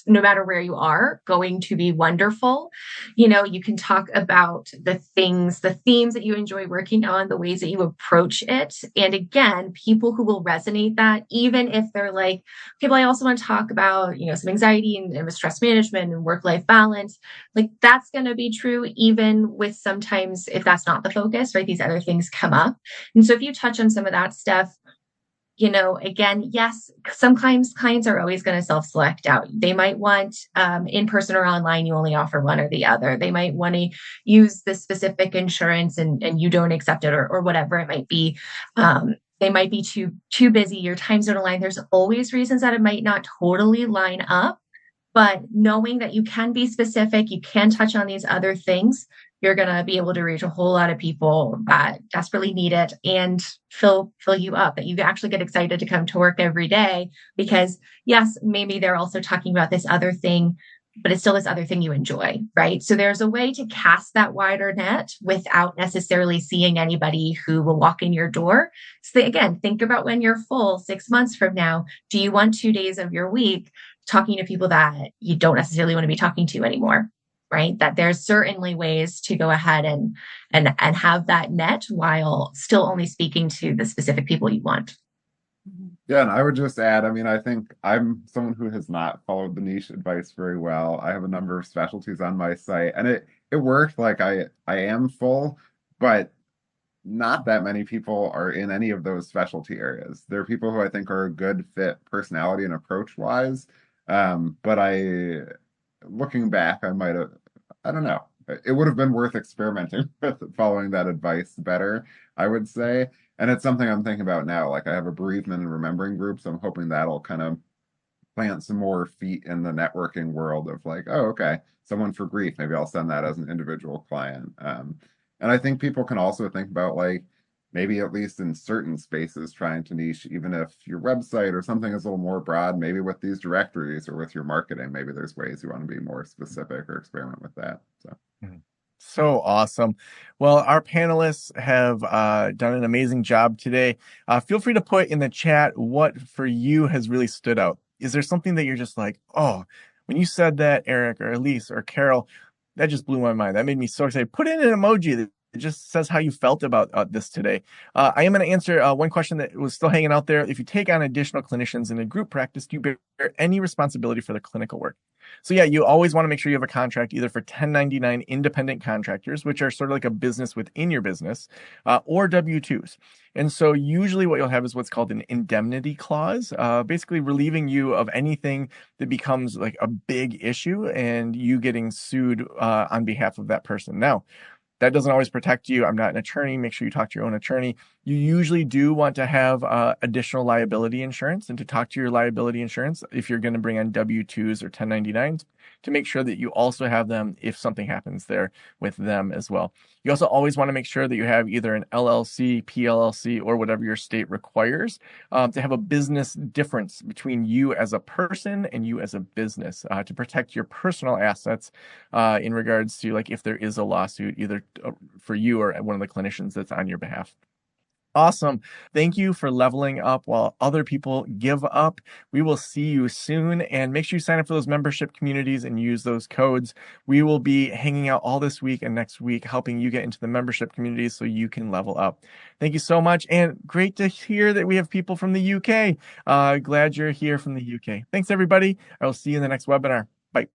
no matter where you are, going to be wonderful. You can talk about the themes that you enjoy working on, the ways that you approach it. And again, people who will resonate that, even if they're like, okay, well, I also want to talk about, some anxiety and stress management and work-life balance. Like, that's going to be true, even with sometimes if that's not the focus, right? These other things come up. And so if you touch on some of that stuff, again, yes, sometimes clients are always going to self-select out. They might want in person or online, you only offer one or the other. They might want to use this specific insurance and you don't accept it, or whatever it might be. They might be too busy. Your times don't align. There's always reasons that it might not totally line up. But knowing that you can be specific, you can touch on these other things, you're going to be able to reach a whole lot of people that desperately need it and fill you up, that you actually get excited to come to work every day, because yes, maybe they're also talking about this other thing, but it's still this other thing you enjoy, right? So there's a way to cast that wider net without necessarily seeing anybody who will walk in your door. So again, think about when you're full 6 months from now. Do you want 2 days of your week talking to people that you don't necessarily want to be talking to anymore, right? That there's certainly ways to go ahead and have that net while still only speaking to the specific people you want. Yeah, and I would just add, I mean, I think I'm someone who has not followed the niche advice very well. I have a number of specialties on my site, and it worked. Like I am full, but not that many people are in any of those specialty areas. There are people who I think are a good fit personality and approach wise. But looking back, I might have, I don't know. It would have been worth experimenting with following that advice better, I would say. And it's something I'm thinking about now. Like I have a bereavement and remembering group, so I'm hoping that'll kind of plant some more feet in the networking world of like, oh, okay, someone for grief. Maybe I'll send that as an individual client. And I think people can also think about like maybe at least in certain spaces trying to niche, even if your website or something is a little more broad, maybe with these directories or with your marketing, maybe there's ways you want to be more specific or experiment with that. So. Mhm. So awesome. Well, our panelists have done an amazing job today. Feel free to put in the chat what for you has really stood out. Is there something that you're just like, oh, when you said that, Eric or Elise or Carol, that just blew my mind. That made me so excited. Put in an emoji that just says how you felt about this today. I am going to answer one question that was still hanging out there. If you take on additional clinicians in a group practice, do you bear any responsibility for the clinical work? So yeah, you always want to make sure you have a contract either for 1099 independent contractors, which are sort of like a business within your business, or W-2s. And so usually what you'll have is what's called an indemnity clause, basically relieving you of anything that becomes like a big issue and you getting sued on behalf of that person. Now, that doesn't always protect you. I'm not an attorney. Make sure you talk to your own attorney. You usually do want to have additional liability insurance and to talk to your liability insurance if you're going to bring on W-2s or 1099s to make sure that you also have them if something happens there with them as well. You also always want to make sure that you have either an LLC, PLLC, or whatever your state requires to have a business difference between you as a person and you as a business to protect your personal assets in regards to like if there is a lawsuit either for you or one of the clinicians that's on your behalf. Awesome. Thank you for leveling up while other people give up. We will see you soon and make sure you sign up for those membership communities and use those codes. We will be hanging out all this week and next week, helping you get into the membership communities so you can level up. Thank you so much. And great to hear that we have people from the UK. Glad you're here from the UK. Thanks, everybody. I will see you in the next webinar. Bye.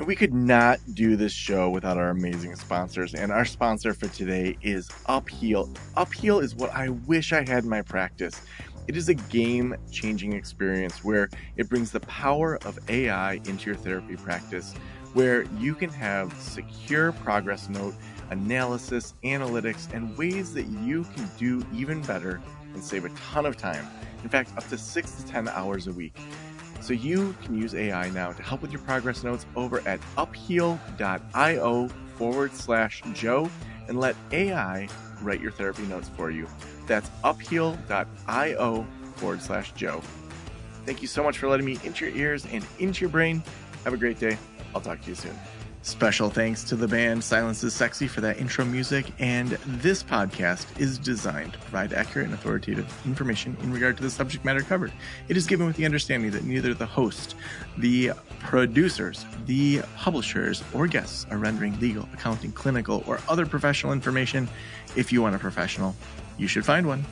We could not do this show without our amazing sponsors, and our sponsor for today is Upheal. Upheal is what I wish I had in my practice. It is a game-changing experience where it brings the power of AI into your therapy practice, where you can have secure progress note, analysis, analytics, and ways that you can do even better and save a ton of time. In fact, up to 6 to 10 hours a week. So you can use AI now to help with your progress notes over at upheal.io/Joe and let AI write your therapy notes for you. That's upheal.io/Joe. Thank you so much for letting me into your ears and into your brain. Have a great day. I'll talk to you soon. Special thanks to the band Silence is Sexy for that intro music, and this podcast is designed to provide accurate and authoritative information in regard to the subject matter covered. It is given with the understanding that neither the host, the producers, the publishers, or guests are rendering legal, accounting, clinical, or other professional information. If you want a professional, you should find one.